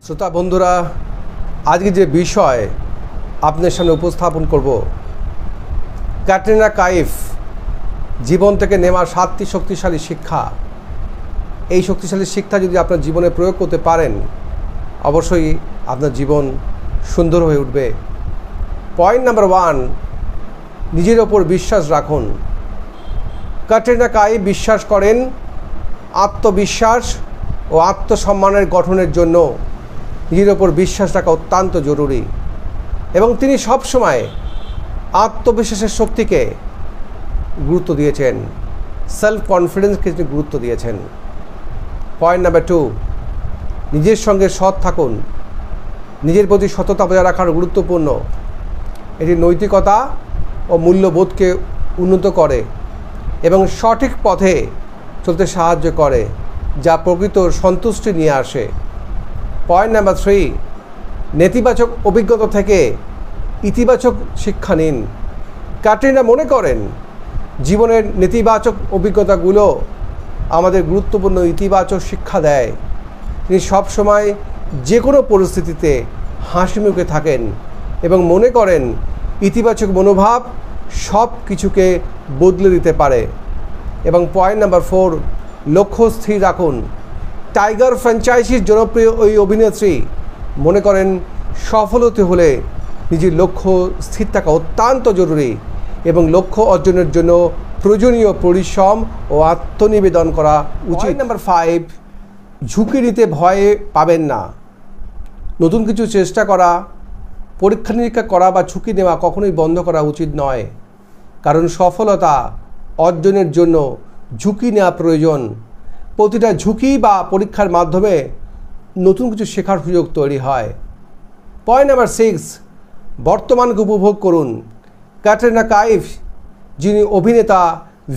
শ্রোতা বন্ধুরা, আজকে যে বিষয় আপনাদের সামনে উপস্থাপন করব, ক্যাটরিনা কাইফ জীবন থেকে নেওয়া 7টি শক্তিশালী শিক্ষা। এই শক্তিশালী শিক্ষা যদি আপনার জীবনে প্রয়োগ করতে পারেন, অবশ্যই আপনার জীবন সুন্দর হয়ে উঠবে। পয়েন্ট নাম্বার 1, নিজের ওপর বিশ্বাস রাখুন। ক্যাটরিনা কাইফ বিশ্বাস করেন আত্মবিশ্বাস ও আত্মসম্মানের গঠনের জন্য নিজের ওপর বিশ্বাস রাখা অত্যন্ত জরুরি, এবং তিনি সবসময় আত্মবিশ্বাসের শক্তিকে গুরুত্ব দিয়েছেন, সেলফ কনফিডেন্সকে তিনি গুরুত্ব দিয়েছেন। পয়েন্ট নাম্বার 2, নিজের সঙ্গে সৎ থাকুন। নিজের প্রতি সততা বজায় রাখার গুরুত্বপূর্ণ। এটি নৈতিকতা ও মূল্যবোধকে উন্নত করে এবং সঠিক পথে চলতে সাহায্য করে, যা প্রকৃত সন্তুষ্টি নিয়ে আসে। পয়েন্ট নাম্বার 3, নেতিবাচক অভিজ্ঞতা থেকে ইতিবাচক শিক্ষা নিন। ক্যাটরিনা মনে করেন জীবনের নেতিবাচক অভিজ্ঞতাগুলো আমাদের গুরুত্বপূর্ণ ইতিবাচক শিক্ষা দেয়। তিনি সবসময় যে কোনো পরিস্থিতিতে হাসি মুখে থাকেন এবং মনে করেন ইতিবাচক মনোভাব সব কিছুকে বদলে দিতে পারে। এবং পয়েন্ট নাম্বার 4, লক্ষ্য স্থির রাখুন। টাইগার ফ্র্যাঞ্চাইজির জনপ্রিয় ওই অভিনেত্রী মনে করেন সফল হতে হলে নিজের লক্ষ্য স্থির থাকা অত্যন্ত জরুরি এবং লক্ষ্য অর্জনের জন্য প্রয়োজনীয় পরিশ্রম ও আত্মনিবেদন করা উচিত। নাম্বার 5, ঝুঁকি নিতে ভয় পাবেন না। নতুন কিছু চেষ্টা করা, পরীক্ষা নিরীক্ষা করা বা ঝুঁকি নেওয়া কখনোই বন্ধ করা উচিত নয়, কারণ সফলতা অর্জনের জন্য ঝুঁকি নেওয়া প্রয়োজন। প্রতিটা ঝুঁকি বা পরীক্ষার মাধ্যমে নতুন কিছু শেখার সুযোগ তৈরি হয়। পয়েন্ট নাম্বার 6, বর্তমানকে উপভোগ করুন। ক্যাটরিনা কাইফ, যিনি অভিনেতা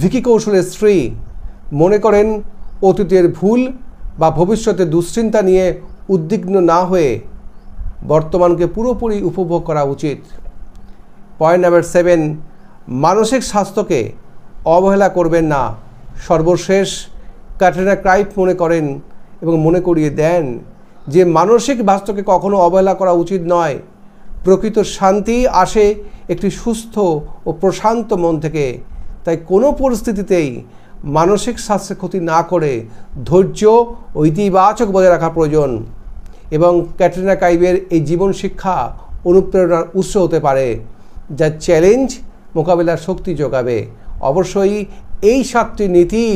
ভিকি কৌশলের স্ত্রী, মনে করেন অতীতের ভুল বা ভবিষ্যতের দুশ্চিন্তা নিয়ে উদ্বিগ্ন না হয়ে বর্তমানকে পুরোপুরি উপভোগ করা উচিত। পয়েন্ট নাম্বার 7, মানসিক স্বাস্থ্যকে অবহেলা করবেন না। সর্বশেষ, ক্যাটরিনা কাইফ মনে করেন এবং মনে করিয়ে দেন যে মানসিক স্বাস্থ্যকে কখনো অবহেলা করা উচিত নয়। প্রকৃত শান্তি আসে একটি সুস্থ ও প্রশান্ত মন থেকে। তাই কোনো পরিস্থিতিতেই মানসিক স্বাস্থ্যের ক্ষতি না করে ধৈর্য ও ইতিবাচক বজায় রাখা প্রয়োজন। এবং ক্যাটরিনা কাইফের এই জীবন শিক্ষা অনুপ্রেরণার উৎস হতে পারে, যা চ্যালেঞ্জ মোকাবিলার শক্তি যোগাবে। অবশ্যই এই 7টি নীতি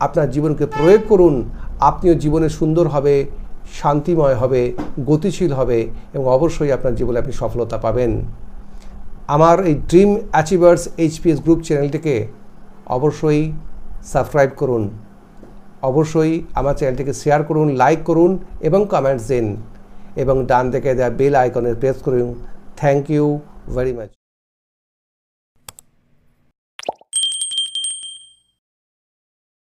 আপনার জীবনকে প্রয়োগ করুন। আপনিও জীবনে সুন্দর হবে, শান্তিময় হবে, গতিশীল হবে এবং অবশ্যই আপনার জীবনে আপনি সফলতা পাবেন। আমার এই ড্রিম অ্যাচিভার্স HPS গ্রুপ চ্যানেলটিকে অবশ্যই সাবস্ক্রাইব করুন। অবশ্যই আমার চ্যানেলটিকে শেয়ার করুন, লাইক করুন এবং কমেন্টস দিন, এবং ডান দিকে দেওয়া বেল আইকনে প্রেস করুন। Thank you very much.